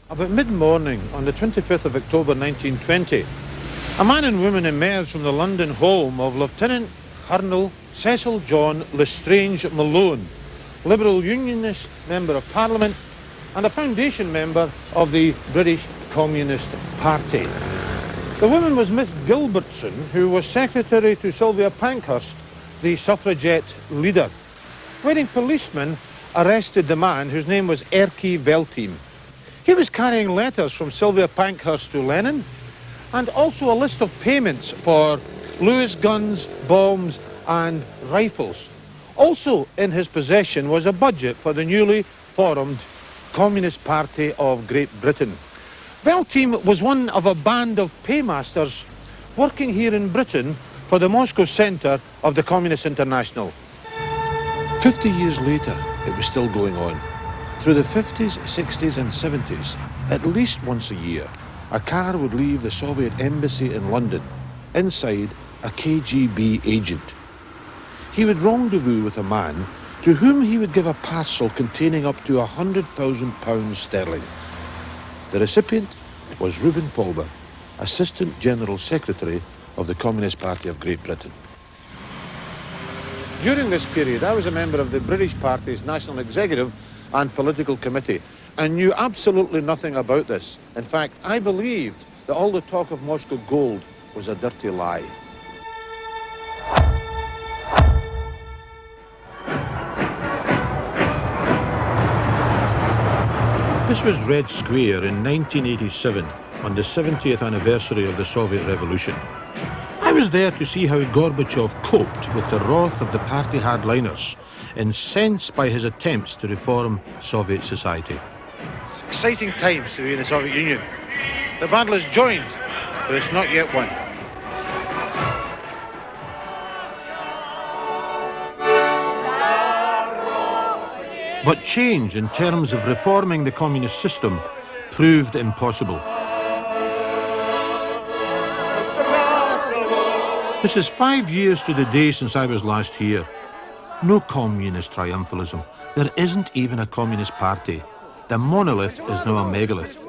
About mid-morning on the 25th of October 1920, a man and woman emerged from the London home of Lieutenant Colonel Cecil John Lestrange Malone, Liberal Unionist Member of Parliament and a foundation member of the British Communist Party. The woman was Miss Gilbertson, who was secretary to Sylvia Pankhurst, the suffragette leader. Waiting policemen arrested the man whose name was Erky Velteam. He was carrying letters from Sylvia Pankhurst to Lenin and also a list of payments for Lewis guns, bombs and rifles. Also in his possession was a budget for the newly formed Communist Party of Great Britain. Velteam was one of a band of paymasters working here in Britain for the Moscow centre of the Communist International. 50 years later, it was still going on. Through the 50s, 60s and 70s, at least once a year, a car would leave the Soviet embassy in London, inside a KGB agent. He would rendezvous with a man to whom he would give a parcel containing up to £100,000 sterling. The recipient was Reuben Folber, Assistant General Secretary of the Communist Party of Great Britain. During this period, I was a member of the British Party's National Executive and Political Committee and knew absolutely nothing about this. In fact, I believed that all the talk of Moscow gold was a dirty lie. This was Red Square in 1987, on the 70th anniversary of the Soviet Revolution. I was there to see how Gorbachev coped with the wrath of the party hardliners, incensed by his attempts to reform Soviet society. It's exciting times to be in the Soviet Union. The battle is joined, but it's not yet won. But change in terms of reforming the communist system proved impossible. This is 5 years to the day since I was last here. No communist triumphalism. There isn't even a communist party. The monolith is now a megalith.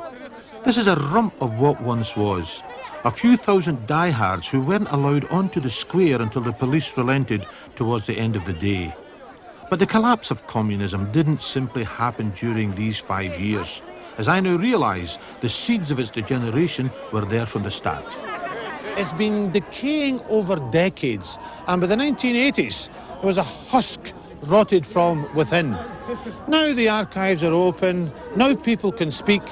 This is a rump of what once was. A few thousand diehards who weren't allowed onto the square until the police relented towards the end of the day. But the collapse of communism didn't simply happen during these 5 years. As I now realise, the seeds of its degeneration were there from the start. It's been decaying over decades, and by the 1980s, there was a husk rotted from within. Now the archives are open, now people can speak,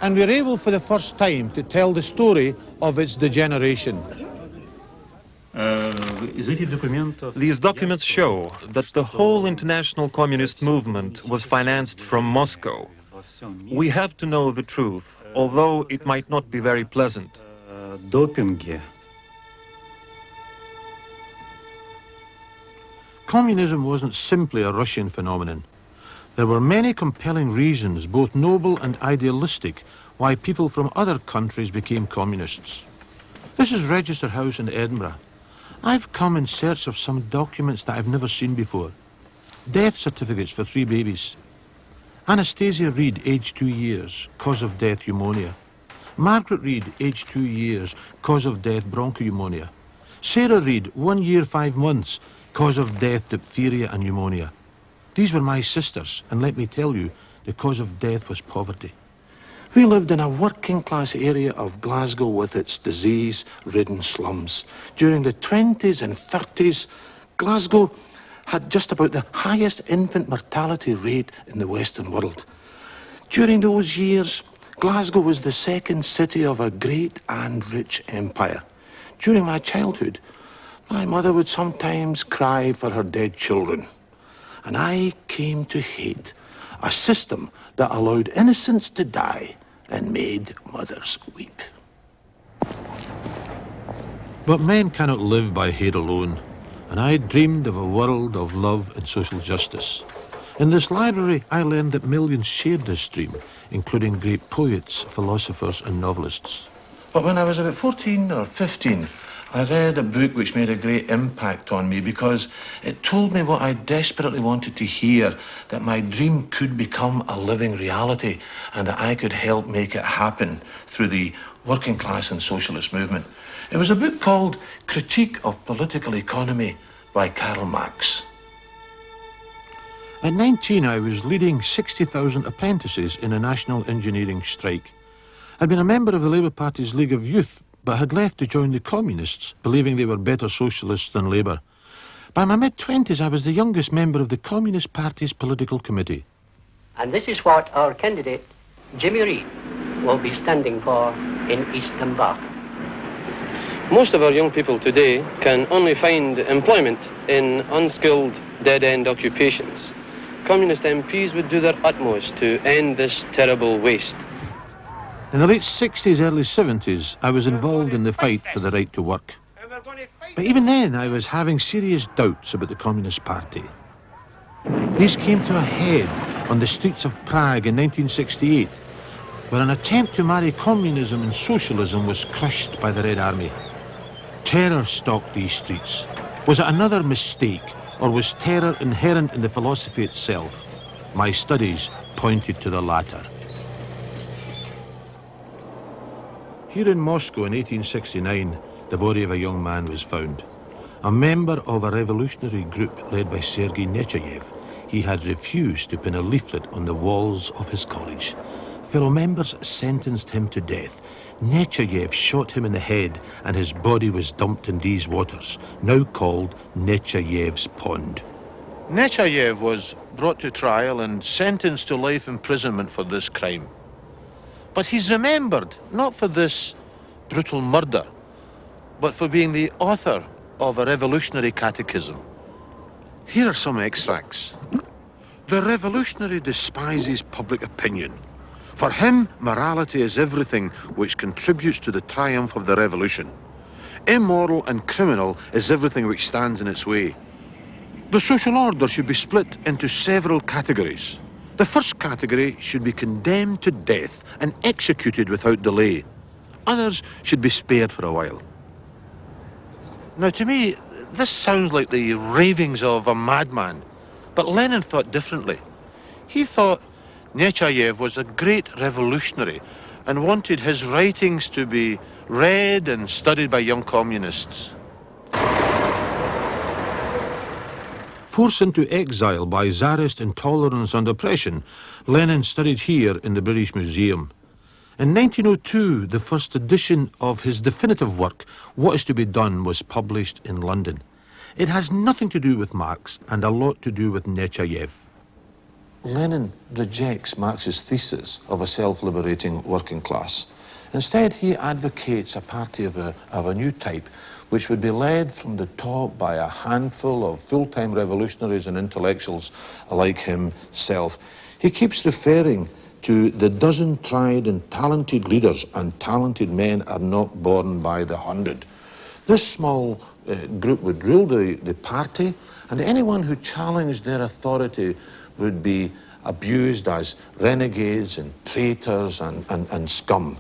and we're able for the first time to tell the story of its degeneration. These documents show that the whole international communist movement was financed from Moscow. We have to know the truth, although it might not be very pleasant. Communism wasn't simply a Russian phenomenon. There were many compelling reasons, both noble and idealistic, why people from other countries became communists. This is Register House in Edinburgh. I've come in search of some documents that I've never seen before. Death certificates for 3 babies. Anastasia Reid, aged 2 years, cause of death pneumonia. Margaret Reid, aged 2 years, cause of death bronchopneumonia. Sarah Reid, 1 year 5 months, cause of death diphtheria and pneumonia. These were my sisters, and let me tell you, the cause of death was poverty. We lived in a working-class area of Glasgow with its disease-ridden slums. During the 20s and 30s, Glasgow had just about the highest infant mortality rate in the Western world. During those years, Glasgow was the second city of a great and rich empire. During my childhood, my mother would sometimes cry for her dead children. And I came to hate a system that allowed innocents to die and made mothers weep. But men cannot live by hate alone, and I dreamed of a world of love and social justice. In this library, I learned that millions shared this dream, including great poets, philosophers and novelists. But when I was about 14 or 15, I read a book which made a great impact on me because it told me what I desperately wanted to hear, that my dream could become a living reality and that I could help make it happen through the working class and socialist movement. It was a book called Critique of Political Economy by Karl Marx. At 19, I was leading 60,000 apprentices in a national engineering strike. I'd been a member of the Labour Party's League of Youth, but had left to join the Communists, believing they were better socialists than Labour. By my mid-20s, I was the youngest member of the Communist Party's political committee. And this is what our candidate, Jimmy Reid, will be standing for in East Dunbar. Most of our young people today can only find employment in unskilled, dead-end occupations. Communist MPs would do their utmost to end this terrible waste. In the late 60s, early 70s, I was involved in the fight for the right to work. But even then, I was having serious doubts about the Communist Party. These came to a head on the streets of Prague in 1968, where an attempt to marry communism and socialism was crushed by the Red Army. Terror stalked these streets. Was it another mistake, or was terror inherent in the philosophy itself? My studies pointed to the latter. Here in Moscow in 1869, the body of a young man was found. A member of a revolutionary group led by Sergei Nechayev, he had refused to pin a leaflet on the walls of his college. Fellow members sentenced him to death. Nechayev shot him in the head and his body was dumped in these waters, now called Nechayev's Pond. Nechayev was brought to trial and sentenced to life imprisonment for this crime. But he's remembered not for this brutal murder, but for being the author of a revolutionary catechism. Here are some extracts. The revolutionary despises public opinion. For him, morality is everything which contributes to the triumph of the revolution. Immoral and criminal is everything which stands in its way. The social order should be split into several categories. The first category should be condemned to death and executed without delay. Others should be spared for a while. Now, to me, this sounds like the ravings of a madman, but Lenin thought differently. He thought Nechayev was a great revolutionary and wanted his writings to be read and studied by young communists. Forced into exile by Tsarist intolerance and oppression, Lenin studied here in the British Museum. In 1902, the first edition of his definitive work, What is to be Done, was published in London. It has nothing to do with Marx and a lot to do with Nechayev. Lenin rejects Marx's thesis of a self-liberating working class. Instead, he advocates a party of a new type, which would be led from the top by a handful of full-time revolutionaries and intellectuals like himself. He keeps referring to the dozen tried and talented leaders, and talented men are not born by the hundred. This small group would rule the party, and anyone who challenged their authority would be abused as renegades and traitors and scum.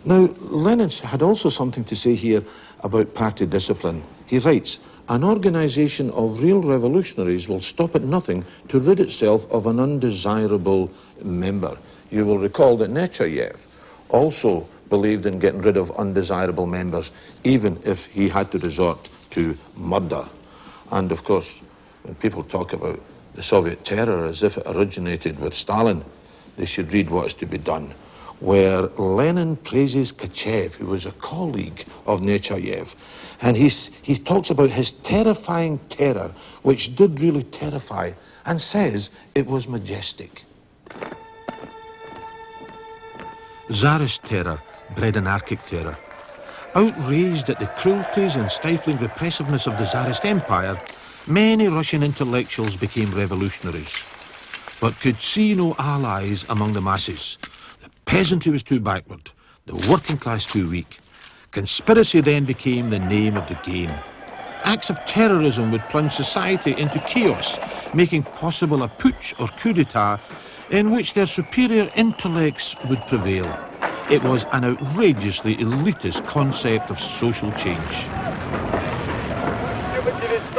Now, Lenin had also something to say here about party discipline. He writes, an organisation of real revolutionaries will stop at nothing to rid itself of an undesirable member. You will recall that Nechayev also believed in getting rid of undesirable members, even if he had to resort to murder. And of course, when people talk about the Soviet terror as if it originated with Stalin, they should read What is to be Done, where Lenin praises Kachev, who was a colleague of Nechayev, and he talks about his terrifying terror, which did really terrify, and says it was majestic. Tsarist terror bred anarchic terror. Outraged at the cruelties and stifling repressiveness of the Tsarist Empire, many Russian intellectuals became revolutionaries, but could see no allies among the masses. The peasantry was too backward, the working class too weak. Conspiracy then became the name of the game. Acts of terrorism would plunge society into chaos, making possible a putsch or coup d'etat in which their superior intellects would prevail. It was an outrageously elitist concept of social change.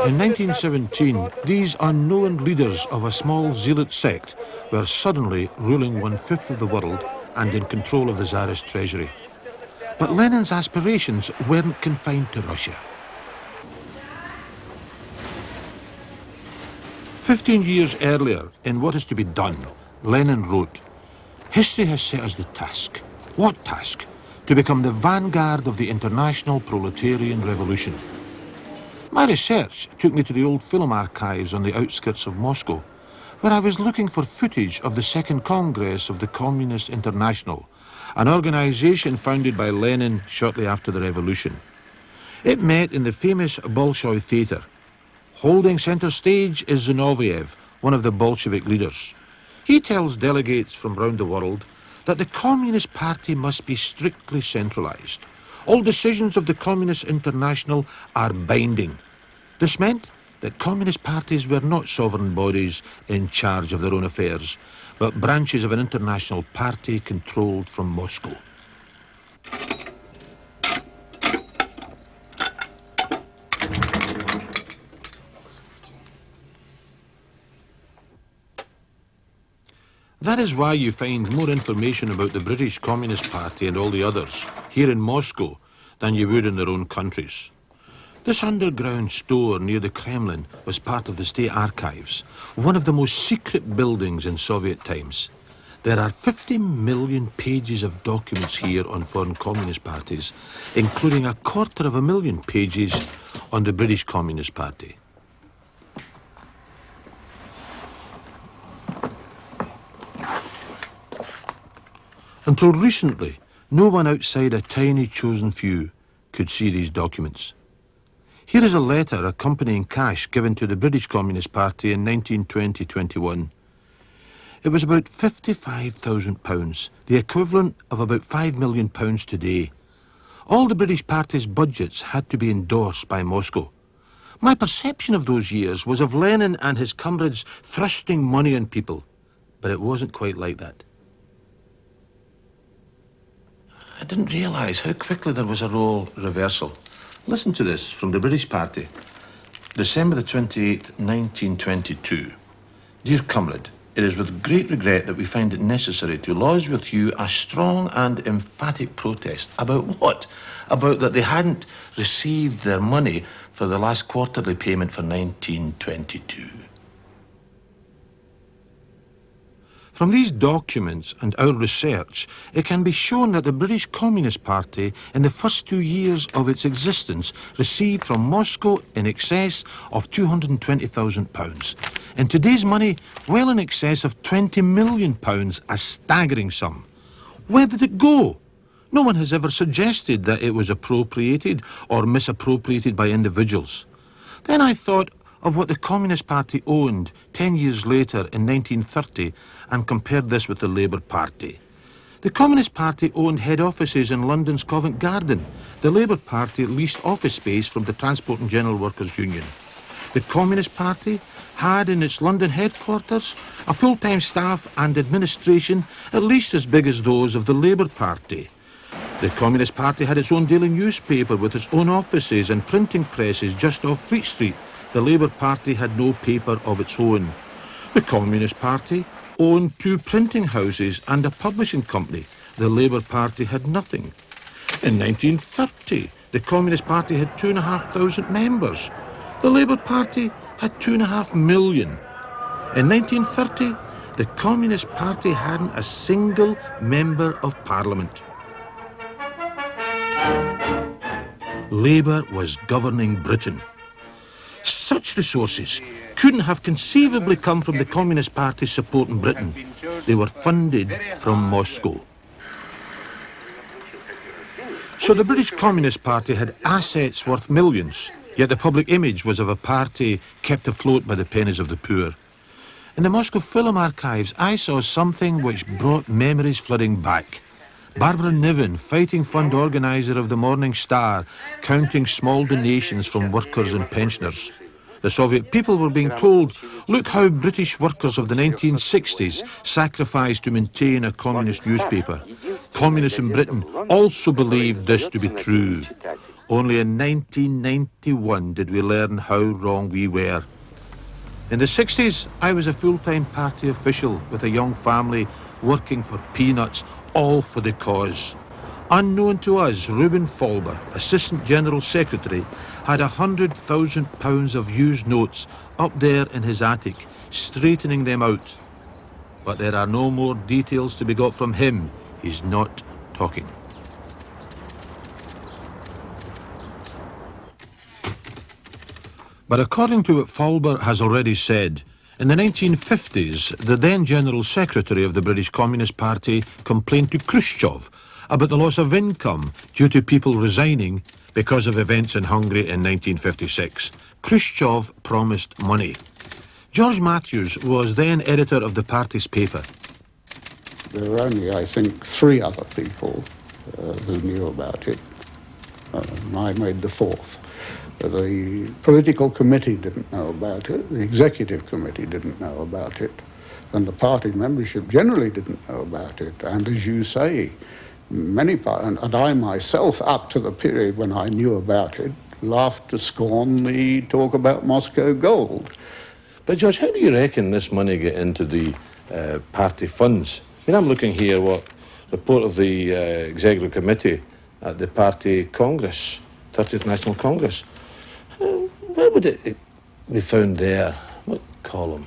In 1917, these unknown leaders of a small zealot sect were suddenly ruling 1/5 of the world and in control of the Tsarist treasury. But Lenin's aspirations weren't confined to Russia. 15 years earlier, in What Is to Be Done, Lenin wrote, "History has set us the task." What task? To become the vanguard of the international proletarian revolution. My research took me to the old film archives on the outskirts of Moscow, where I was looking for footage of the Second Congress of the Communist International, an organization founded by Lenin shortly after the revolution. It met in the famous Bolshoi Theatre. Holding center stage is Zinoviev, one of the Bolshevik leaders. He tells delegates from round the world that the Communist Party must be strictly centralized. All decisions of the Communist International are binding. This meant that communist parties were not sovereign bodies in charge of their own affairs, but branches of an international party controlled from Moscow. That is why you find more information about the British Communist Party and all the others here in Moscow than you would in their own countries. This underground store near the Kremlin was part of the state archives, one of the most secret buildings in Soviet times. There are 50 million pages of documents here on foreign communist parties, including 250,000 pages on the British Communist Party. Until recently, no one outside a tiny chosen few could see these documents. Here is a letter accompanying cash given to the British Communist Party in 1920-21. It was about £55,000, the equivalent of about £5 million today. All the British Party's budgets had to be endorsed by Moscow. My perception of those years was of Lenin and his comrades thrusting money on people, but it wasn't quite like that. I didn't realise how quickly there was a role reversal. Listen to this from the British Party. December the 28th, 1922. Dear comrade, it is with great regret that we find it necessary to lodge with you a strong and emphatic protest. About what? About that they hadn't received their money for the last quarterly payment for 1922. From these documents and our research, it can be shown that the British Communist Party, in the first 2 years of its existence, received from Moscow in excess of £220,000. In today's money, well in excess of £20 million, a staggering sum. Where did it go? No one has ever suggested that it was appropriated or misappropriated by individuals. Then I thought of what the Communist Party owned 10 years later in 1930 and compared this with the Labour Party. The Communist Party owned head offices in London's Covent Garden. The Labour Party leased office space from the Transport and General Workers Union. The Communist Party had in its London headquarters a full-time staff and administration at least as big as those of the Labour Party. The Communist Party had its own daily newspaper with its own offices and printing presses just off Fleet Street. The Labour Party had no paper of its own. The Communist Party owned 2 printing houses and a publishing company. The Labour Party had nothing. In 1930, the Communist Party had 2,500 members. The Labour Party had 2.5 million. In 1930, the Communist Party hadn't a single member of Parliament. Labour was governing Britain. Such resources couldn't have conceivably come from the Communist Party's support in Britain. They were funded from Moscow. So the British Communist Party had assets worth millions, yet the public image was of a party kept afloat by the pennies of the poor. In the Moscow Film Archives, I saw something which brought memories flooding back. Barbara Niven, fighting fund organiser of the Morning Star, counting small donations from workers and pensioners. The Soviet people were being told, look how British workers of the 1960s sacrificed to maintain a communist newspaper. Communists in Britain also believed this to be true. Only in 1991 did we learn how wrong we were. In the 60s, I was a full-time party official with a young family working for peanuts, all for the cause. Unknown to us, Reuben Folber, Assistant General Secretary, had £100,000 of used notes up there in his attic, straightening them out. But there are no more details to be got from him. He's not talking. But according to what Folber has already said, in the 1950s, the then General Secretary of the British Communist Party complained to Khrushchev about the loss of income due to people resigning because of events in Hungary in 1956. Khrushchev promised money. George Matthews was then editor of the party's paper. There were only, I think, 3 other people who knew about it. I made the 4th. The political committee didn't know about it, the executive committee didn't know about it, and the party membership generally didn't know about it. And as you say, and I myself, up to the period when I knew about it, laughed to scorn the talk about Moscow gold. But George, how do you reckon this money get into the party funds? I mean, I'm looking here, report of the executive committee at the party Congress, 30th National Congress. Where would it be found there? What column?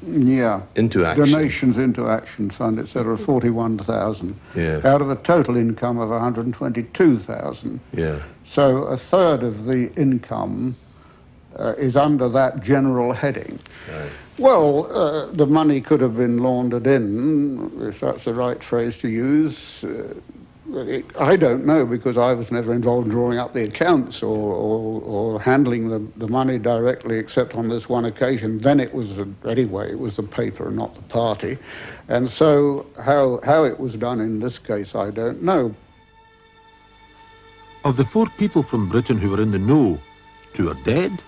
Yeah. Into action. Donations into Action Fund, etc., 41,000. Yeah. Out of a total income of 122,000. Yeah. So a third of the income is under that general heading. Right. Well, the money could have been laundered in, if that's the right phrase to use. I don't know, because I was never involved in drawing up the accounts or handling the money directly, except on this one occasion. Then it was, anyway, it was the paper and not the party. And so how it was done in this case, I don't know. Of the 4 people from Britain who were in the know, 2 are dead,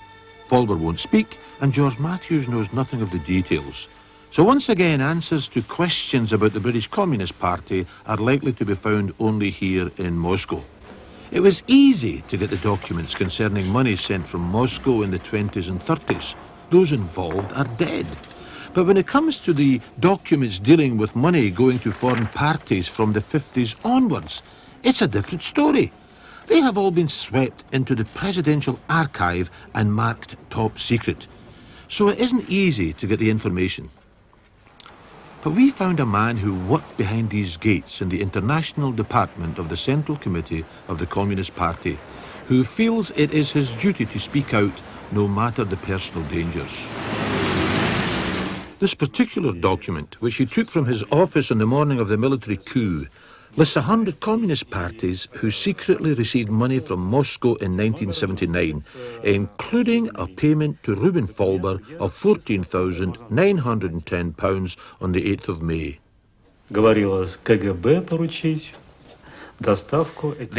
Folber won't speak, and George Matthews knows nothing of the details. So once again, answers to questions about the British Communist Party are likely to be found only here in Moscow. It was easy to get the documents concerning money sent from Moscow in the 20s and 30s. Those involved are dead. But when it comes to the documents dealing with money going to foreign parties from the 50s onwards, it's a different story. They have all been swept into the presidential archive and marked top secret. So it isn't easy to get the information. But we found a man who worked behind these gates in the international department of the Central Committee of the Communist Party, who feels it is his duty to speak out no matter the personal dangers. This particular document, which he took from his office on the morning of the military coup, lists 100 communist parties who secretly received money from Moscow in 1979, including a payment to Reuben Folber of £14,910 on the 8th of May. The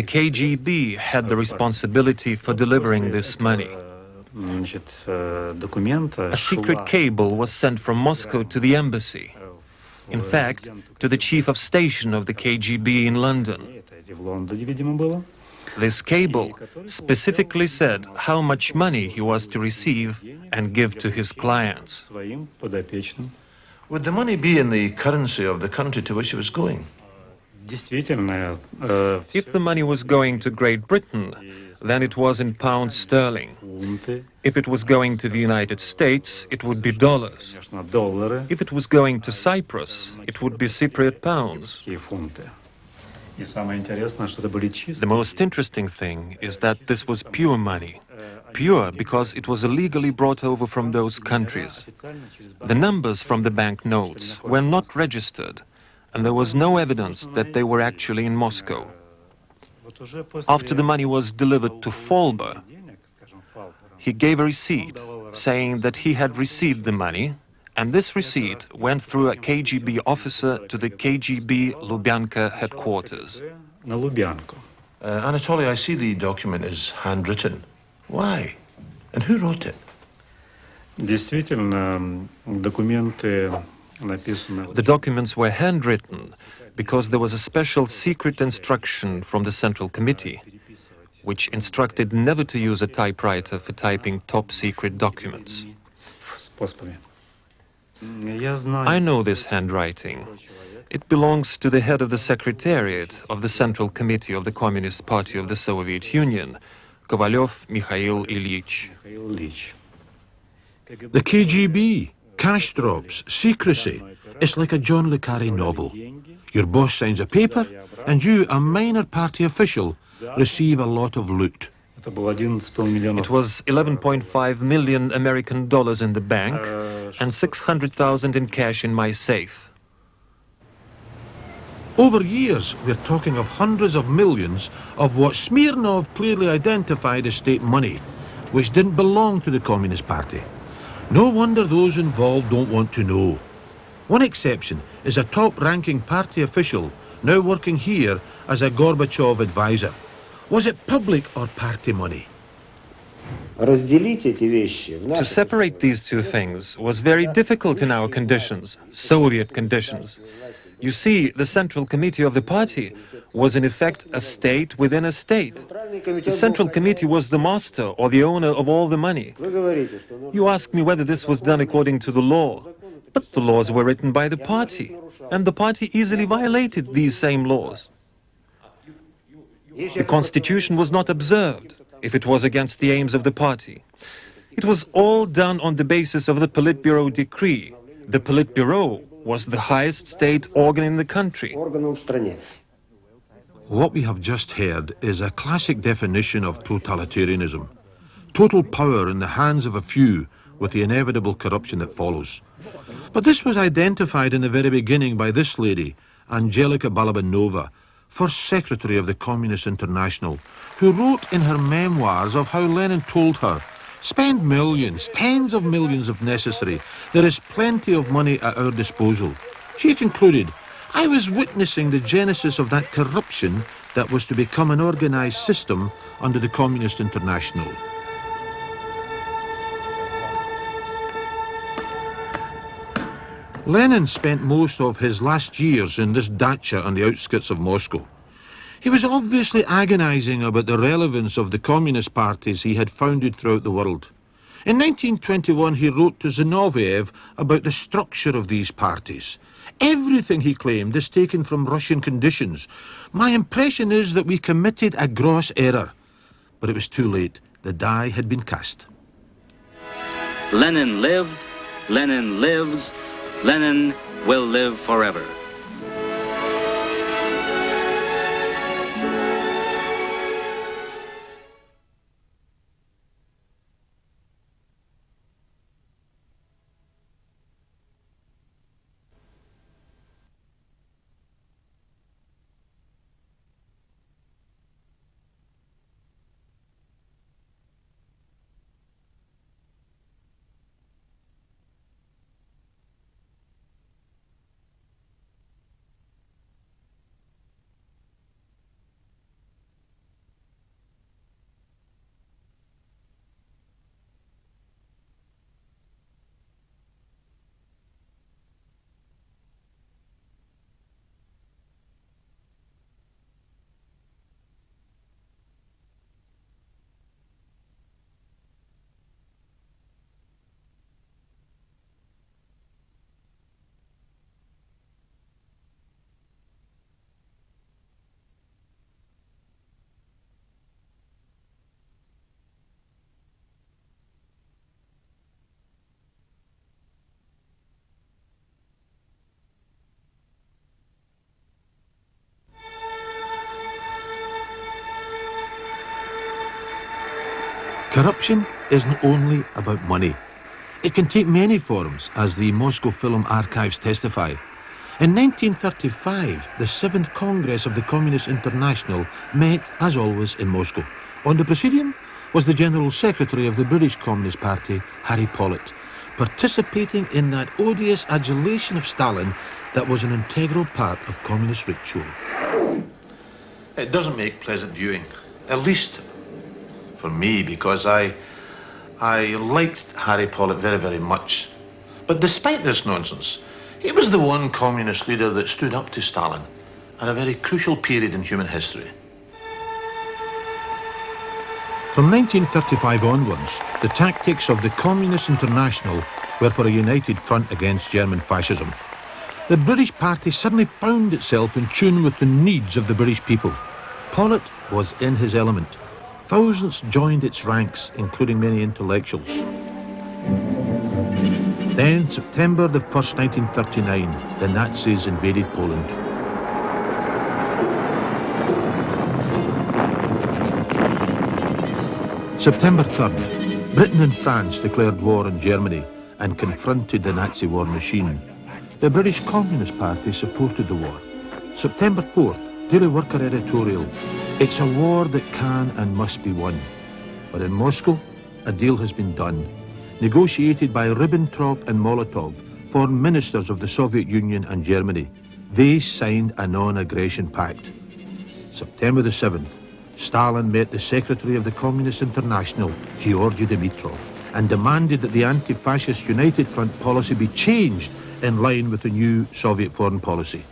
KGB had the responsibility for delivering this money. A secret cable was sent from Moscow to the embassy. In fact, to the chief of station of the KGB in London. This cable specifically said how much money he was to receive and give to his clients. Would the money be in the currency of the country to which it was going? If the money was going to Great Britain, then it was in pounds sterling. If it was going to the United States, it would be dollars. If it was going to Cyprus, it would be Cypriot pounds. The most interesting thing is that this was pure money. Pure because it was illegally brought over from those countries. The numbers from the bank notes were not registered, and there was no evidence that they were actually in Moscow. After the money was delivered to Folber, he gave a receipt saying that he had received the money, and this receipt went through a KGB officer to the KGB Lubyanka headquarters. Anatoly, I see the document is handwritten. Why? And who wrote it? The documents were handwritten because there was a special secret instruction from the Central Committee. which instructed never to use a typewriter for typing top-secret documents. I know this handwriting. It belongs to the head of the Secretariat of the Central Committee of the Communist Party of the Soviet Union, Kovalyov Mikhail Ilyich. The KGB, cash drops, secrecy. It's like a John le Carré novel. Your boss signs a paper, and you, a minor party official, receive a lot of loot. It was 11.5 million American dollars in the bank and 600,000 in cash in my safe. Over years, we're talking of hundreds of millions of what Smirnov clearly identified as state money, which didn't belong to the Communist Party. No wonder those involved don't want to know. One exception is a top-ranking party official now working here as a Gorbachev advisor. Was it public or party money? To separate these two things was very difficult in our conditions, Soviet conditions. You see, the Central Committee of the party was in effect a state within a state. The Central Committee was the master or the owner of all the money. You ask me whether this was done according to the law. But the laws were written by the party, and the party easily violated these same laws. The constitution was not observed if it was against the aims of the party. It was all done on the basis of the Politburo decree. The Politburo was the highest state organ in the country. What we have just heard is a classic definition of totalitarianism. Total power in the hands of a few with the inevitable corruption that follows. But this was identified in the very beginning by this lady, Angelika Balabanova, first secretary of the Communist International, who wrote in her memoirs of how Lenin told her, "Spend millions, tens of millions if necessary. There is plenty of money at our disposal." She concluded, "I was witnessing the genesis of that corruption that was to become an organized system under the Communist International." Lenin spent most of his last years in this dacha on the outskirts of Moscow. He was obviously agonizing about the relevance of the communist parties he had founded throughout the world. In 1921, he wrote to Zinoviev about the structure of these parties. Everything, he claimed, is taken from Russian conditions. My impression is that we committed a gross error. But it was too late. The die had been cast. Lenin lived, Lenin lives, Lenin will live forever. Corruption isn't only about money. It can take many forms, as the Moscow Film Archives testify. In 1935, the 7th Congress of the Communist International met, as always, in Moscow. On the presidium was the General Secretary of the British Communist Party, Harry Pollitt, participating in that odious adulation of Stalin that was an integral part of communist ritual. It doesn't make pleasant viewing, at least for me, because I liked Harry Pollitt very, very much. But despite this nonsense, he was the one communist leader that stood up to Stalin at a very crucial period in human history. From 1935 onwards, the tactics of the Communist International were for a united front against German fascism. The British Party suddenly found itself in tune with the needs of the British people. Pollitt was in his element. Thousands joined its ranks, including many intellectuals. Then, September the 1st, 1939, the Nazis invaded Poland. September 3rd, Britain and France declared war on Germany and confronted the Nazi war machine. The British Communist Party supported the war. September 4th, Daily Worker editorial. It's a war that can and must be won. But in Moscow, a deal has been done, negotiated by Ribbentrop and Molotov, foreign ministers of the Soviet Union and Germany. They signed a non-aggression pact. September the 7th, Stalin met the Secretary of the Communist International, Georgy Dimitrov, and demanded that the anti-fascist United Front policy be changed in line with the new Soviet foreign policy.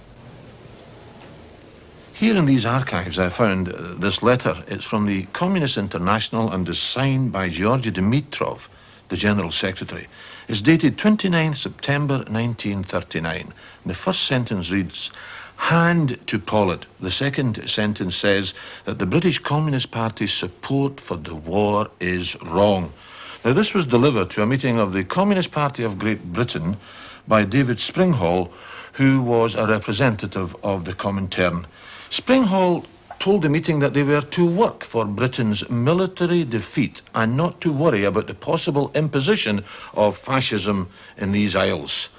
Here in these archives I found this letter. It's from the Communist International and is signed by Georgy Dimitrov, the General Secretary. It's dated 29th September 1939. And the first sentence reads, "Hand to Pollitt." The second sentence says that the British Communist Party's support for the war is wrong. Now, this was delivered to a meeting of the Communist Party of Great Britain by David Springhall, who was a representative of the Comintern. Springhall told the meeting that they were to work for Britain's military defeat and not to worry about the possible imposition of fascism in these isles.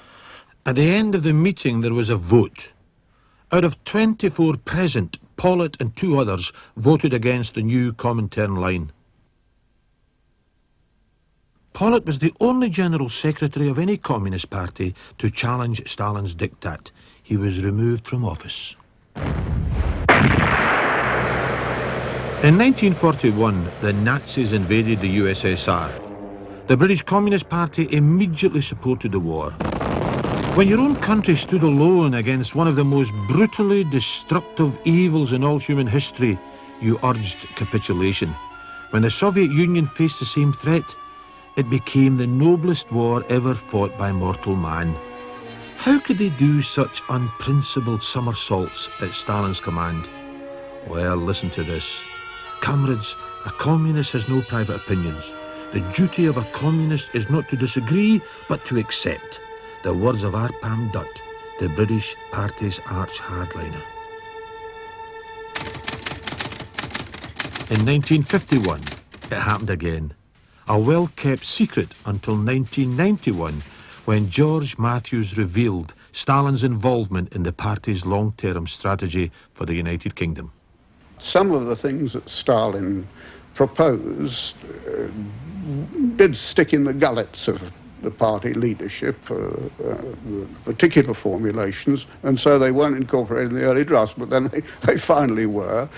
At the end of the meeting, there was a vote. Out of 24 present, Pollitt and two others voted against the new Comintern line. Pollitt was the only General Secretary of any Communist Party to challenge Stalin's diktat. He was removed from office. In 1941, the Nazis invaded the USSR. The British Communist Party immediately supported the war. When your own country stood alone against one of the most brutally destructive evils in all human history, you urged capitulation. When the Soviet Union faced the same threat, it became the noblest war ever fought by mortal man. How could they do such unprincipled somersaults at Stalin's command? Well, listen to this. Comrades, a communist has no private opinions. The duty of a communist is not to disagree, but to accept. The words of Arpam Dutt, the British Party's arch hardliner. In 1951, it happened again. A well-kept secret until 1991, when George Matthews revealed Stalin's involvement in the party's long-term strategy for the United Kingdom. Some of the things that Stalin proposed did stick in the gullets of the party leadership, particular formulations, and so they weren't incorporated in the early drafts, but then they finally were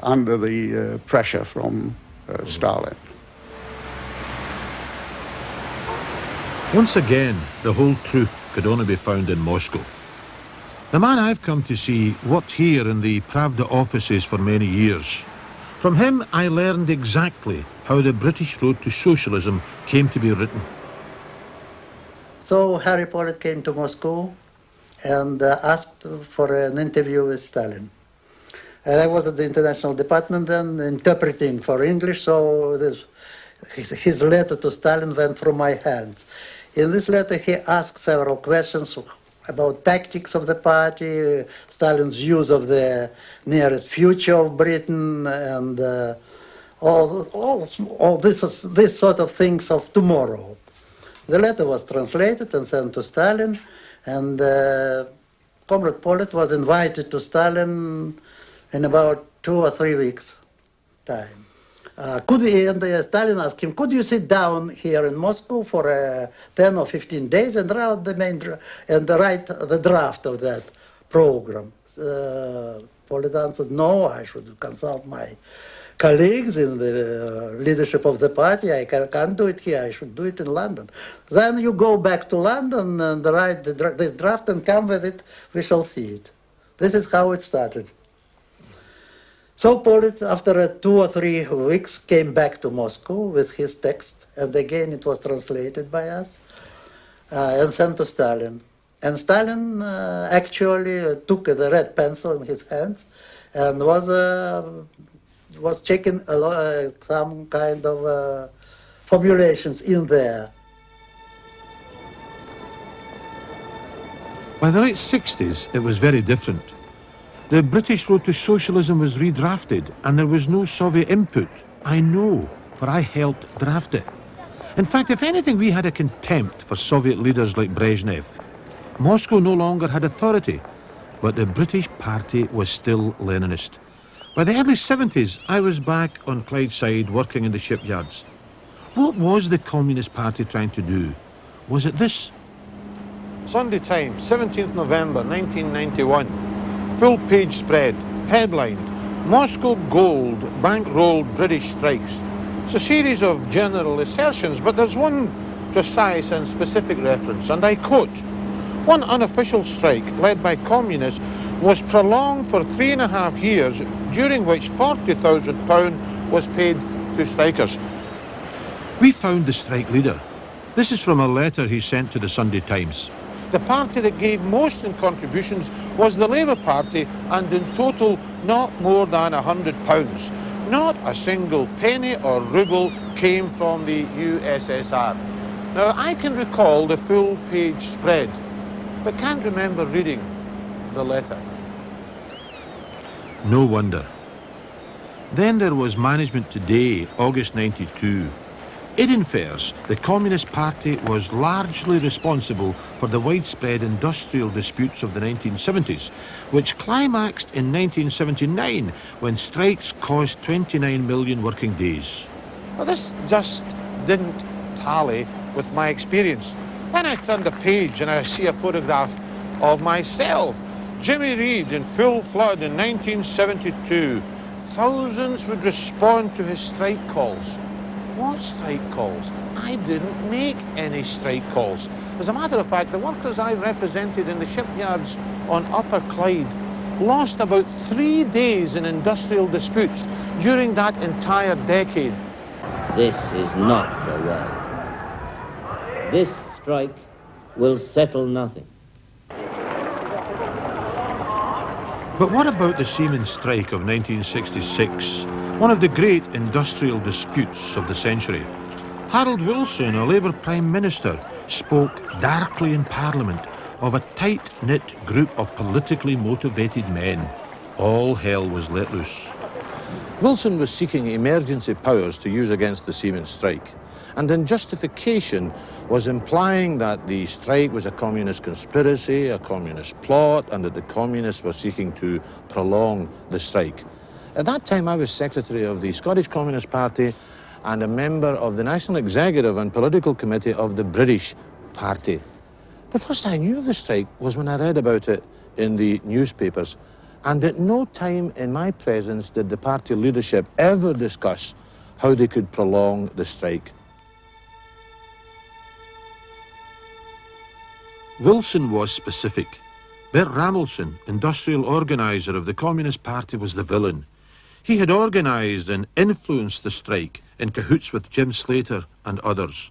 under the pressure from Stalin. Once again, the whole truth could only be found in Moscow. The man I've come to see worked here in the Pravda offices for many years. From him, I learned exactly how the British road to socialism came to be written. So Harry Pollitt came to Moscow and asked for an interview with Stalin. I was at the international department then, interpreting for English, so his letter to Stalin went through my hands. In this letter, he asked several questions about tactics of the party, Stalin's views of the nearest future of Britain, and all this sort of things of tomorrow. The letter was translated and sent to Stalin, and Comrade Pollitt was invited to Stalin in about 2 or 3 weeks' time. Stalin asked him, could you sit down here in Moscow for 10 or 15 days and write the draft of that program? Pollitt answered, no, I should consult my colleagues in the leadership of the party. I can't do it here, I should do it in London. Then you go back to London and write this draft and come with it, we shall see it. This is how it started. So Pollitt, after 2 or 3 weeks, came back to Moscow with his text, and again it was translated by us and sent to Stalin. And Stalin actually took the red pencil in his hands and was checking some kind of formulations in there. By the late 60s, it was very different. The British Road to Socialism was redrafted and there was no Soviet input. I know, for I helped draft it. In fact, if anything, we had a contempt for Soviet leaders like Brezhnev. Moscow no longer had authority, but the British Party was still Leninist. By the early 70s, I was back on Clydeside working in the shipyards. What was the Communist Party trying to do? Was it this? Sunday Times, 17th November 1991. Full page spread, headlined, Moscow Gold bankrolled British strikes. It's a series of general assertions, but there's one precise and specific reference, and I quote, "One unofficial strike led by communists was prolonged for 3.5 years, during which £40,000 was paid to strikers." We found the strike leader. This is from a letter he sent to the Sunday Times. The party that gave most in contributions was the Labour Party, and in total not more than £100. Not a single penny or ruble came from the USSR. Now, I can recall the full page spread, but can't remember reading the letter. No wonder. Then there was Management Today, August 92. It infers the Communist Party was largely responsible for the widespread industrial disputes of the 1970s, which climaxed in 1979 when strikes caused 29 million working days. Well, this just didn't tally with my experience. Then I turned the page and I see a photograph of myself, Jimmy Reid, in full flood in 1972. Thousands would respond to his strike calls. What strike calls? I didn't make any strike calls. As a matter of fact, the workers I represented in the shipyards on Upper Clyde lost about 3 days in industrial disputes during that entire decade. This is not the way. This strike will settle nothing. But what about the Siemens strike of 1966, one of the great industrial disputes of the century? Harold Wilson, a Labour Prime Minister, spoke darkly in Parliament of a tight-knit group of politically motivated men. All hell was let loose. Wilson was seeking emergency powers to use against the Siemens strike, and in justification was implying that the strike was a communist conspiracy, a communist plot, and that the communists were seeking to prolong the strike. At that time, I was secretary of the Scottish Communist Party and a member of the National Executive and Political Committee of the British Party. The first I knew of the strike was when I read about it in the newspapers, and at no time in my presence did the party leadership ever discuss how they could prolong the strike. Wilson was specific. Bert Ramilson, industrial organiser of the Communist Party, was the villain. He had organised and influenced the strike in cahoots with Jim Slater and others.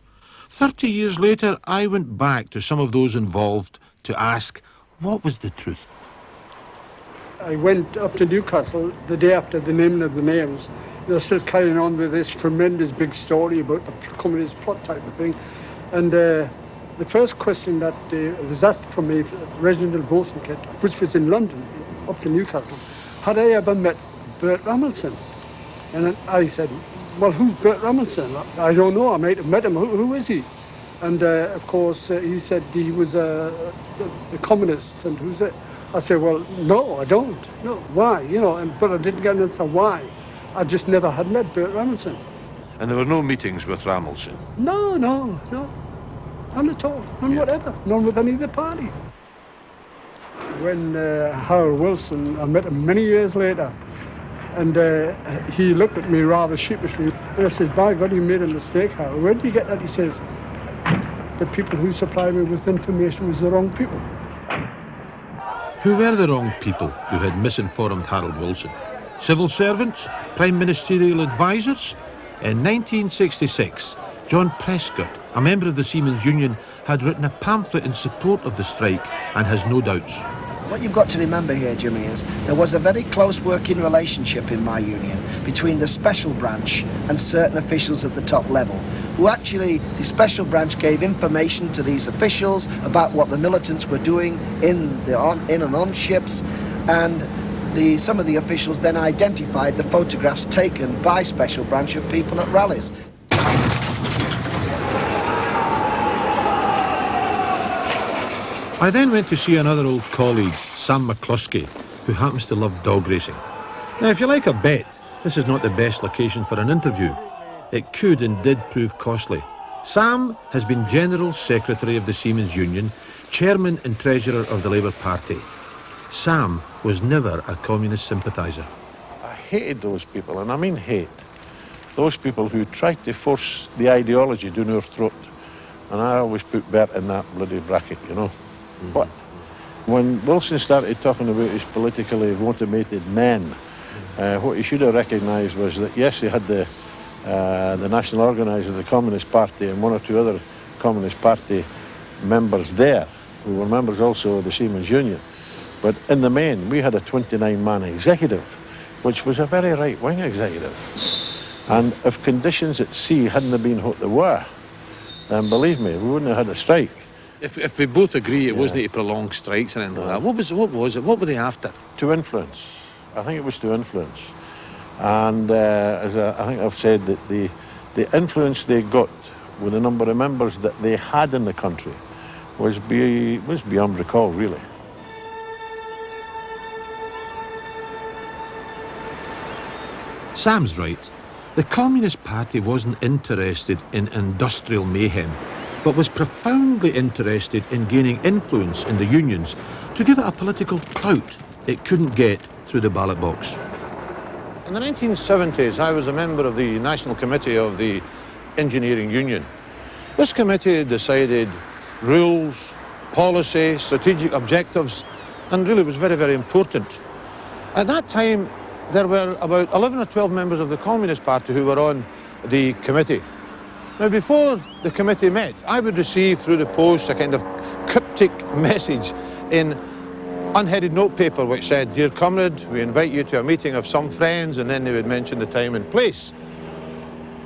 30 years later, I went back to some of those involved to ask, what was the truth? I went up to Newcastle the day after the naming of the names. They're still carrying on with this tremendous big story about the communist plot type of thing. And the first question that was asked from me, Reginald Bosanquet, which was in London, up to Newcastle, had I ever met Bert Ramilson? And I said, well, who's Bert Ramilson? I don't know, I might have met him. Who is he? And of course, he said he was the communist. And who's it? I said, well, no, I don't. No, why? You know, but I didn't get an answer why. I just never had met Bert Ramilson. And there were no meetings with Ramilson? No. None at all. None whatever. None with any of the party. When Harold Wilson, I met him many years later, and he looked at me rather sheepishly. And I said, by God, you made a mistake, Harold. Where did you get that? He says, the people who supplied me with information was the wrong people. Who were the wrong people who had misinformed Harold Wilson? civil servants, prime ministerial advisors. In 1966, John Prescott, a member of the Seamen's Union, had written a pamphlet in support of the strike and has no doubts. What you've got to remember here, Jimmy, is there was a very close working relationship in my union between the special branch and certain officials at the top level, who actually, the special branch gave information to these officials about what the militants were doing in and on ships, and some of the officials then identified the photographs taken by special branch of people at rallies. I then went to see another old colleague, Sam McCluskey, who happens to love dog racing. Now, if you like a bet, this is not the best location for an interview. It could and did prove costly. Sam has been General Secretary of the Seamen's Union, Chairman and Treasurer of the Labour Party. Sam was never a communist sympathiser. I hated those people, and I mean hate. Those people who tried to force the ideology down our throat. And I always put Bert in that bloody bracket, you know. But when Wilson started talking about his politically motivated men, what he should have recognised was that, yes, he had the national organiser of the Communist Party and one or two other Communist Party members there, who were members also of the Seamen's Union. But in the main, we had a 29-man executive, which was a very right-wing executive. And if conditions at sea hadn't been what they were, then believe me, we wouldn't have had a strike. If we both agree it wasn't to prolong strikes and anything like that, what was it? What were they after? To influence. I think it was to influence. And as I think I've said, that the influence they got with the number of members that they had in the country was beyond recall, really. Sam's right. The Communist Party wasn't interested in industrial mayhem, but was profoundly interested in gaining influence in the unions to give it a political clout it couldn't get through the ballot box. In the 1970s, I was a member of the National Committee of the Engineering Union. This committee decided rules, policy, strategic objectives, and really was very, very important. At that time, there were about 11 or 12 members of the Communist Party who were on the committee. Now, before the committee met, I would receive through the post a kind of cryptic message in unheaded notepaper which said, "Dear comrade, we invite you to a meeting of some friends," and then they would mention the time and place.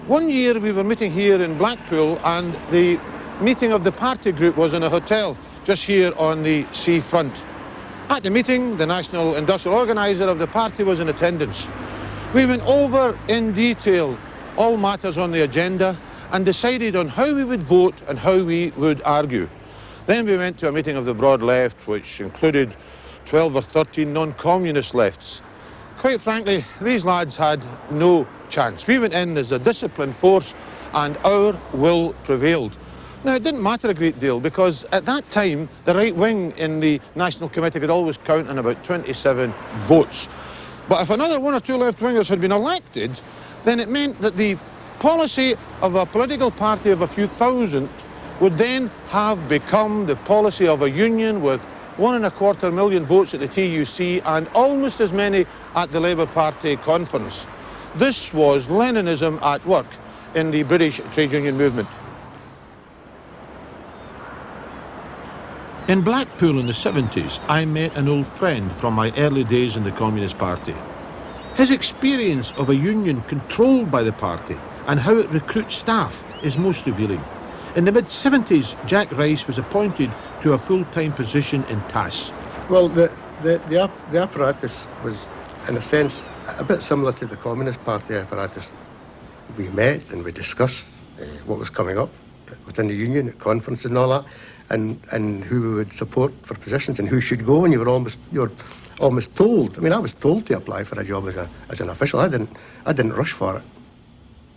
One year we were meeting here in Blackpool, and the meeting of the party group was in a hotel just here on the seafront. At the meeting, the national industrial organiser of the party was in attendance. We went over in detail all matters on the agenda and decided on how we would vote and how we would argue. Then we went to a meeting of the broad left, which included 12 or 13 non-communist lefts. Quite frankly, these lads had no chance. We went in as a disciplined force and our will prevailed. Now, it didn't matter a great deal because at that time, the right wing in the National Committee could always count on about 27 votes. But if another one or two left-wingers had been elected, then it meant that the policy of a political party of a few thousand would then have become the policy of a union with 1.25 million votes at the TUC and almost as many at the Labour Party conference. This was Leninism at work in the British trade union movement. In Blackpool in the 70s, I met an old friend from my early days in the Communist Party. His experience of a union controlled by the party and how it recruits staff is most revealing. In the mid-70s, Jack Rice was appointed to a full-time position in TAS. Well, the apparatus was, in a sense, a bit similar to the Communist Party apparatus. We met and we discussed what was coming up within the union at conferences and all that, and who we would support for positions and who should go, and you were almost told. I mean, I was told to apply for a job as an official. I didn't rush for it.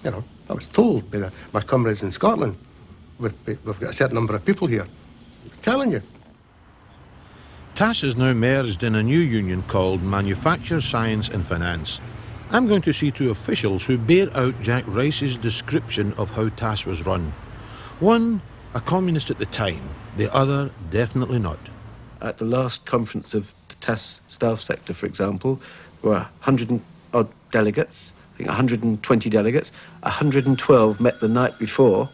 You know, I was told by my comrades in Scotland, we've got a certain number of people here. I'm telling you. TAS is now merged in a new union called Manufacture, Science and Finance. I'm going to see two officials who bear out Jack Rice's description of how TAS was run. One, a communist at the time, the other, definitely not. At the last conference of the TAS staff sector, for example, there were 100 odd delegates, I think 120 delegates. 112 met the night before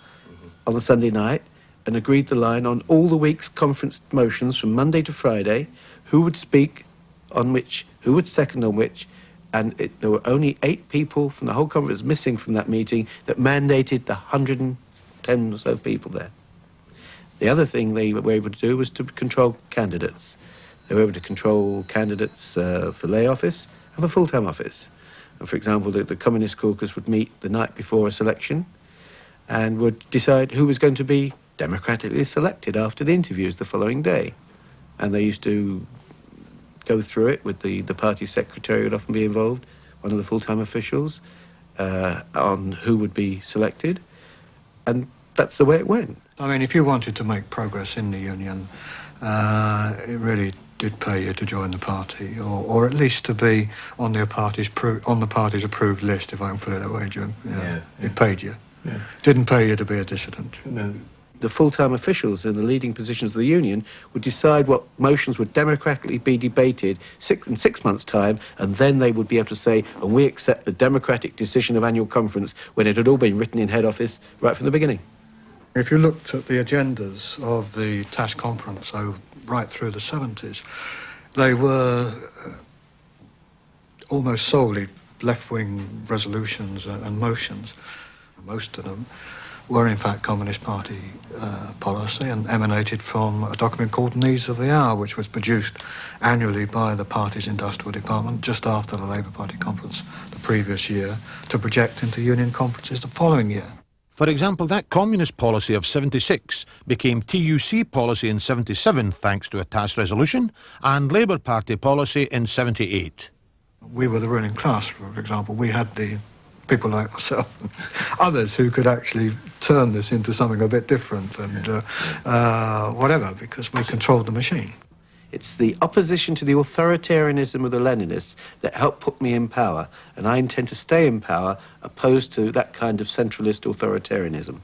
on the Sunday night and agreed the line on all the week's conference motions from Monday to Friday, who would speak on which, who would second on which, and there were only 8 people from the whole conference missing from that meeting that mandated the 110 or so people there. The other thing they were able to do was to control candidates. They were able to control candidates for lay office and for full-time office. And for example, the Communist Caucus would meet the night before a selection and would decide who was going to be democratically selected after the interviews the following day. And they used to go through it with the party secretary would often be involved, one of the full-time officials, on who would be selected. And that's the way it went. I mean, if you wanted to make progress in the union, it really did pay you to join the party, or at least to be on the party's approved list, if I can put it that way, Jim. Yeah. It paid you. Yeah. Didn't pay you to be a dissident. No. The full-time officials in the leading positions of the union would decide what motions would democratically be debated in 6 months' time, and then they would be able to say, and we accept the democratic decision of annual conference, when it had all been written in head office right from the beginning. If you looked at the agendas of the TAS conference right through the 70s, they were almost solely left-wing resolutions and motions. Most of them were in fact Communist Party policy and emanated from a document called Needs of the Hour, which was produced annually by the party's industrial department just after the Labour Party conference the previous year to project into union conferences the following year. For example, that communist policy of 76 became TUC policy in 77 thanks to a TAS resolution, and Labour Party policy in 78. We were the ruling class, for example. We had the people like myself and others who could actually turn this into something a bit different and whatever, because we controlled the machine. It's the opposition to the authoritarianism of the Leninists that helped put me in power, and I intend to stay in power opposed to that kind of centralist authoritarianism.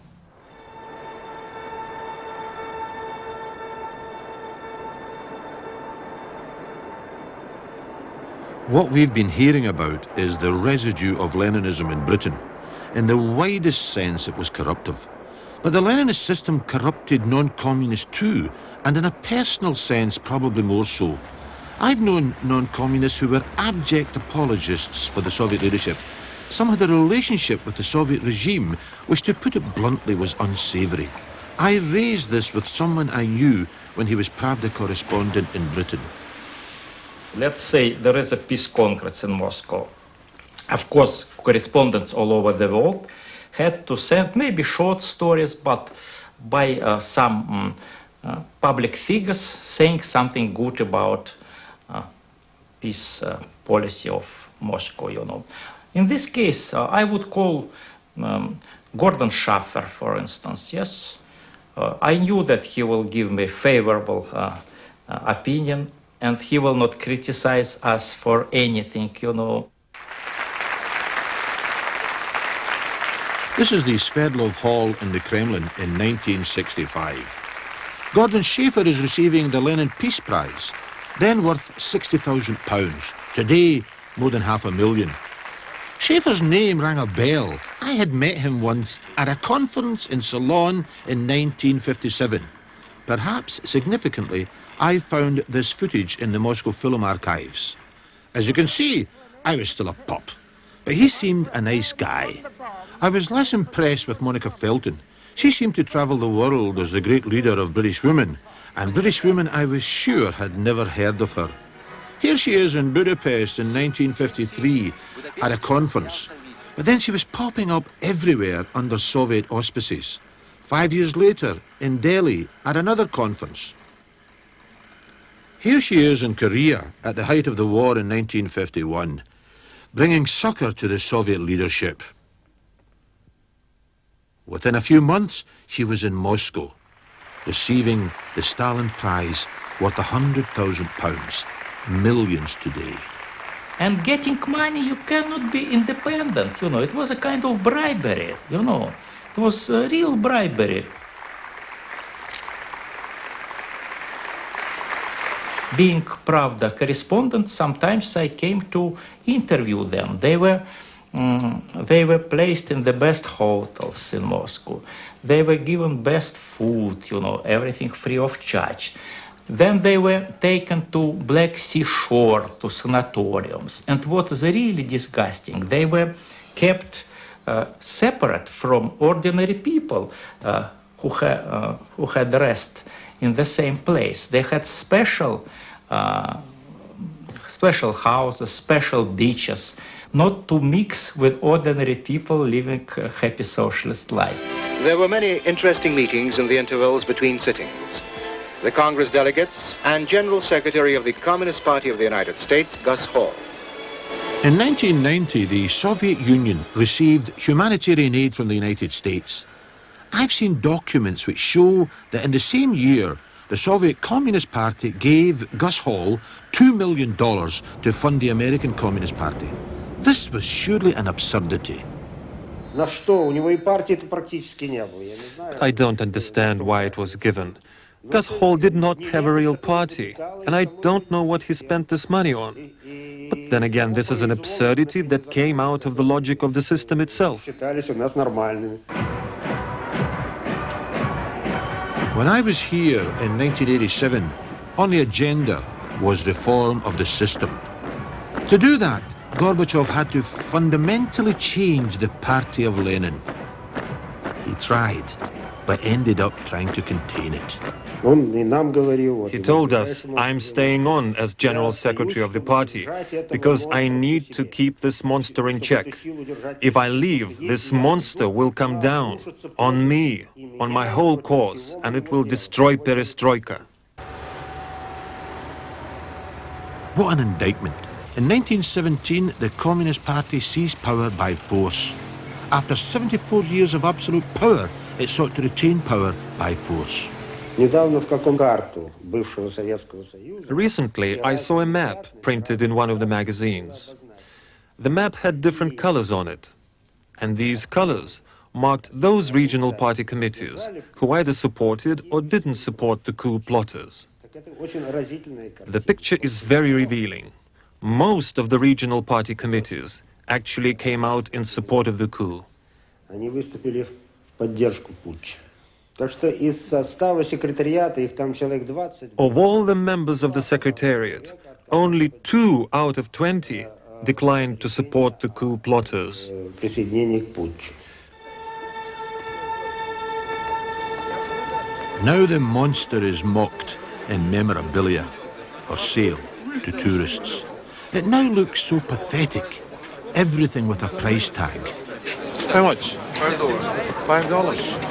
What we've been hearing about is the residue of Leninism in Britain. In the widest sense, it was corruptive. But the Leninist system corrupted non-communists too, and in a personal sense, probably more so. I've known non-communists who were abject apologists for the Soviet leadership. Some had a relationship with the Soviet regime, which, to put it bluntly, was unsavoury. I raised this with someone I knew when he was Pravda correspondent in Britain. Let's say there is a peace congress in Moscow. Of course, correspondents all over the world had to send maybe short stories, but by some public figures saying something good about peace policy of Moscow, you know. In this case, I would call Gordon Schaffer, for instance, yes. I knew that he will give me favorable opinion, and he will not criticize us for anything, you know. This is the Sverdlov Hall in the Kremlin in 1965. Gordon Schaffer is receiving the Lenin Peace Prize, then worth £60,000. Today, more than $500,000. Schaffer's name rang a bell. I had met him once at a conference in Ceylon in 1957. Perhaps significantly, I found this footage in the Moscow Film Archives. As you can see, I was still a pup, but he seemed a nice guy. I was less impressed with Monica Felton. She seemed to travel the world as the great leader of British women, and British women, I was sure, had never heard of her. Here she is in Budapest in 1953 at a conference, but then she was popping up everywhere under Soviet auspices. 5 years later, in Delhi, at another conference. Here she is in Korea at the height of the war in 1951, bringing succour to the Soviet leadership. Within a few months, she was in Moscow, receiving the Stalin Prize worth £100,000, millions today. And getting money, you cannot be independent, you know. It was a kind of bribery, you know. It was a real bribery. being Pravda correspondent, sometimes I came to interview them. They were placed in the best hotels in Moscow. They were given best food, everything free of charge. Then they were taken to Black Sea shore, to sanatoriums. And what is really disgusting, they were kept separate from ordinary people who had rest in the same place. They had special houses, special beaches, not to mix with ordinary people living a happy socialist life. There were many interesting meetings in the intervals between sittings. The Congress delegates and General Secretary of the Communist Party of the United States, Gus Hall. In 1990, the Soviet Union received humanitarian aid from the United States. I've seen documents which show that in the same year, the Soviet Communist Party gave Gus Hall $2 million to fund the American Communist Party. This was surely an absurdity. I don't understand why it was given. Gus Hall did not have a real party, and I don't know what he spent this money on. But then again, this is an absurdity that came out of the logic of the system itself. When I was here in 1987, on the agenda was reform of the system. To do that, Gorbachev had to fundamentally change the party of Lenin. He tried, but ended up trying to contain it. He told us, I'm staying on as General Secretary of the party because I need to keep this monster in check. If I leave, this monster will come down on me, on my whole cause, and it will destroy perestroika. What an indictment. In 1917, the Communist Party seized power by force. After 74 years of absolute power, it sought to retain power by force. Recently, I saw a map printed in one of the magazines. The map had different colors on it, and these colors marked those regional party committees who either supported or didn't support the coup plotters. The picture is very revealing. Most of the regional party committees actually came out in support of the coup. Of all the members of the Secretariat, only 2 out of 20 declined to support the coup plotters. Now the monster is mocked in memorabilia for sale to tourists. It now looks so pathetic, everything with a price tag. How much? $5.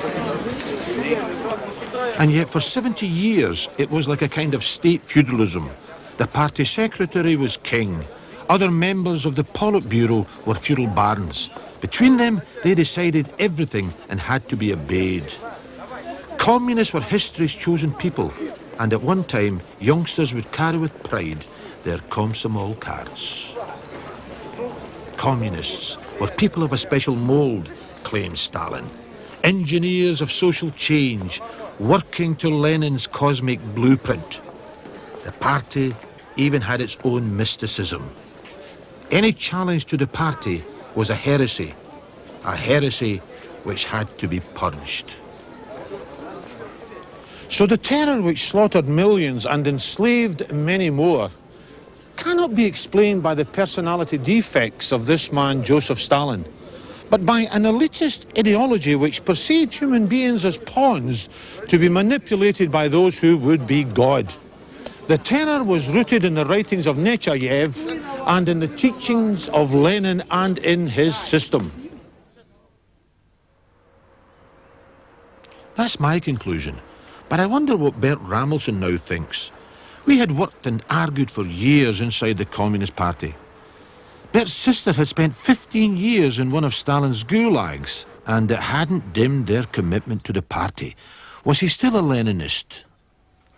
And yet for 70 years it was like a kind of state feudalism. The party secretary was king. Other members of the Politburo were feudal barons. Between them, they decided everything and had to be obeyed. Communists were history's chosen people, and at one time, youngsters would carry with pride their Komsomol cards. Communists were people of a special mould, claimed Stalin. Engineers of social change, working to Lenin's cosmic blueprint. The party even had its own mysticism. Any challenge to the party was a heresy which had to be purged. So the terror which slaughtered millions and enslaved many more cannot be explained by the personality defects of this man, Joseph Stalin, but by an elitist ideology which perceived human beings as pawns to be manipulated by those who would be God. The terror was rooted in the writings of Nechayev and in the teachings of Lenin and in his system. That's my conclusion, but I wonder what Bert Ramelson now thinks. We had worked and argued for years inside the Communist Party. Bert's sister had spent 15 years in one of Stalin's gulags, and it hadn't dimmed their commitment to the party. Was he still a Leninist?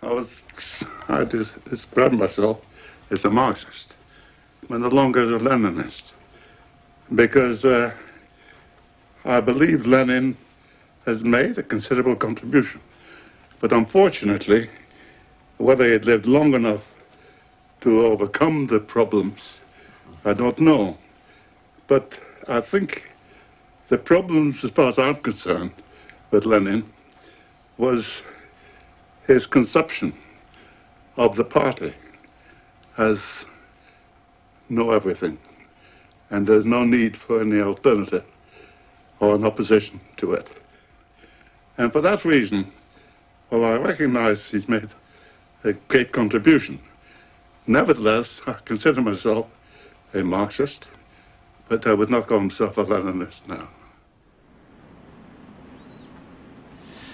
I describe myself as a Marxist, but no longer as a Leninist, because I believe Lenin has made a considerable contribution. But unfortunately, whether he had lived long enough to overcome the problems, I don't know. But I think the problems, as far as I'm concerned, with Lenin, was his conception of the party as know everything, and there's no need for any alternative or an opposition to it. And for that reason, while I recognize he's made a great contribution, nevertheless, I consider myself a Marxist, but I would not call myself a Leninist now.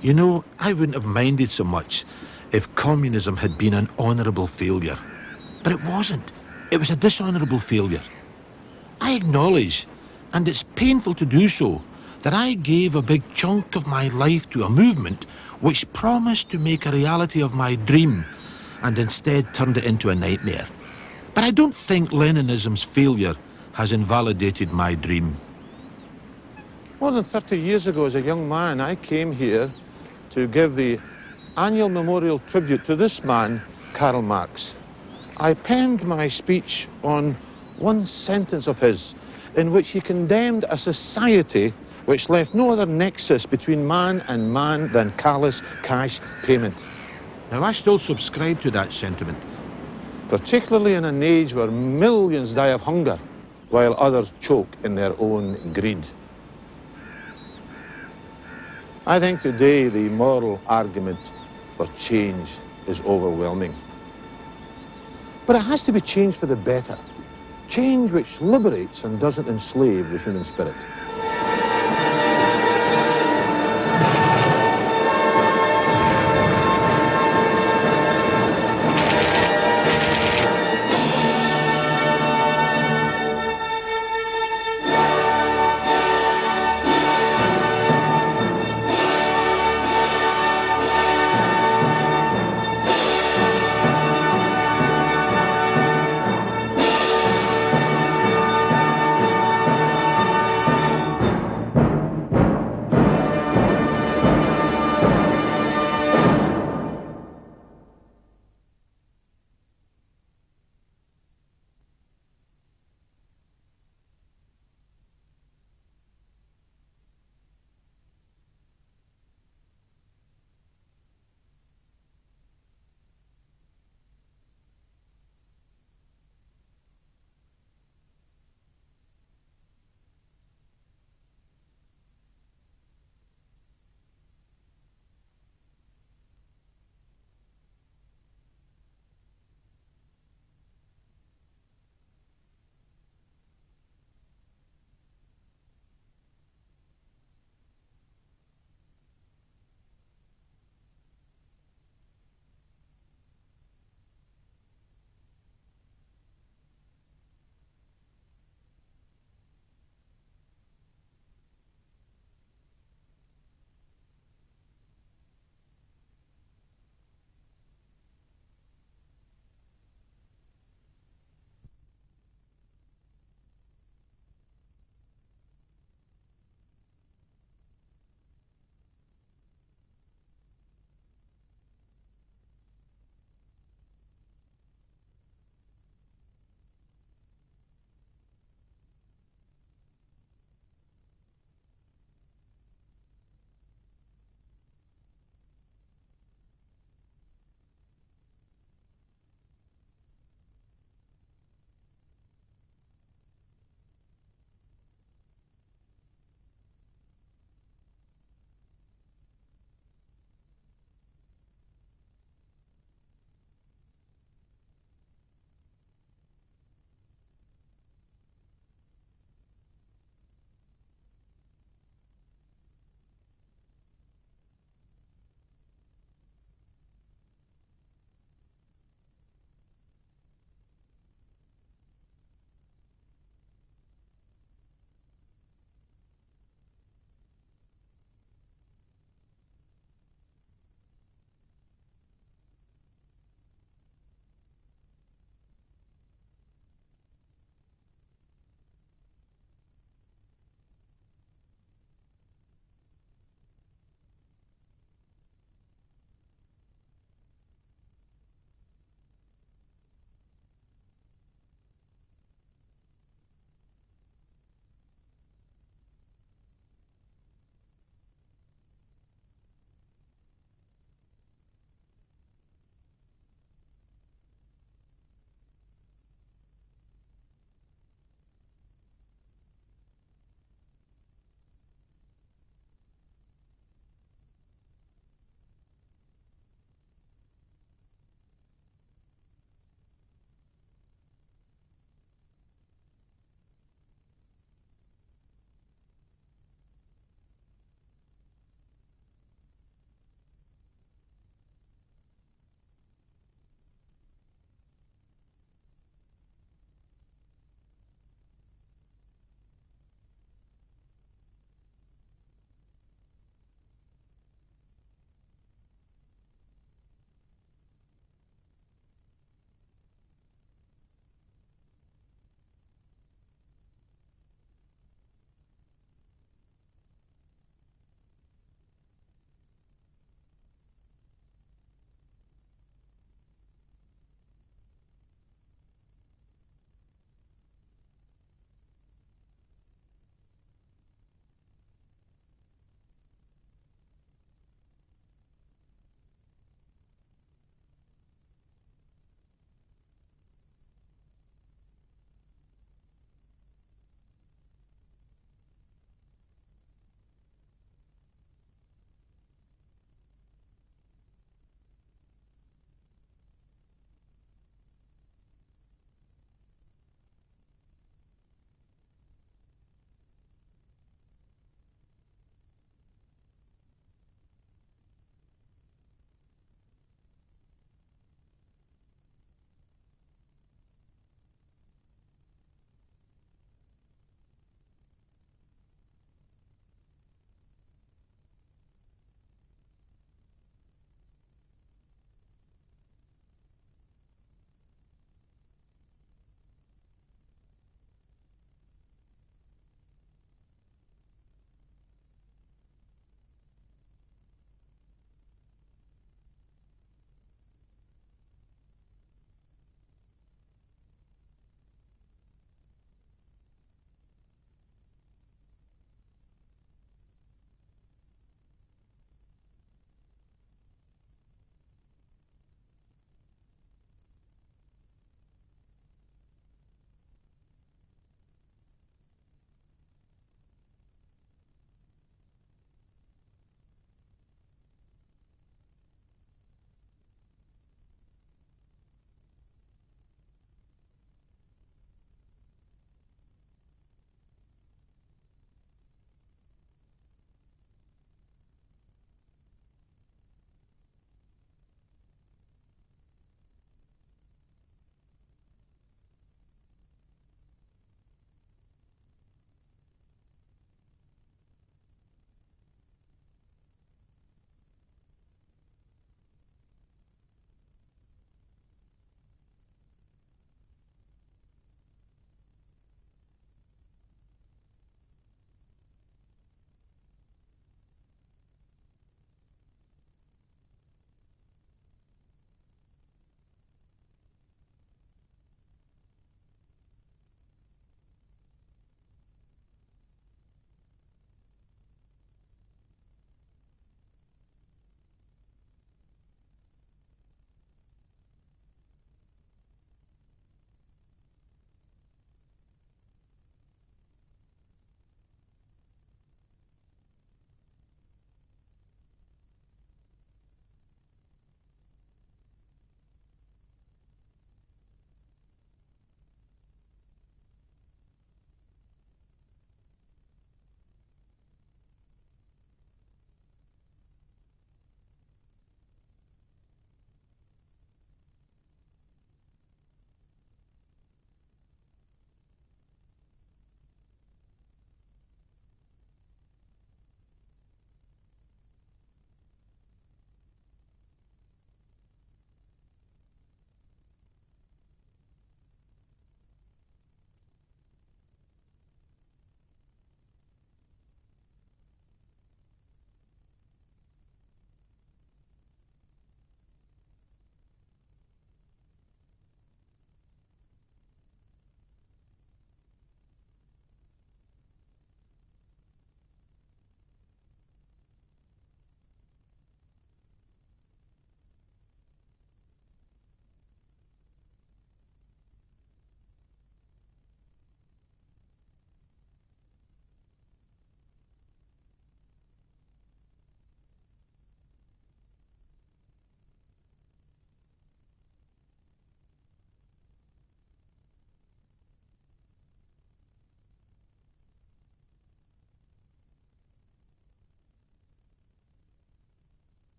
You know, I wouldn't have minded so much if communism had been an honourable failure. But it wasn't. It was a dishonourable failure. I acknowledge, and it's painful to do so, that I gave a big chunk of my life to a movement which promised to make a reality of my dream and instead turned it into a nightmare. But I don't think Leninism's failure has invalidated my dream. More than 30 years ago, as a young man, I came here to give the annual memorial tribute to this man, Karl Marx. I penned my speech on one sentence of his in which he condemned a society which left no other nexus between man and man than callous cash payment. Now, I still subscribe to that sentiment, particularly in an age where millions die of hunger while others choke in their own greed. I think today the moral argument for change is overwhelming. But it has to be change for the better. Change which liberates and doesn't enslave the human spirit.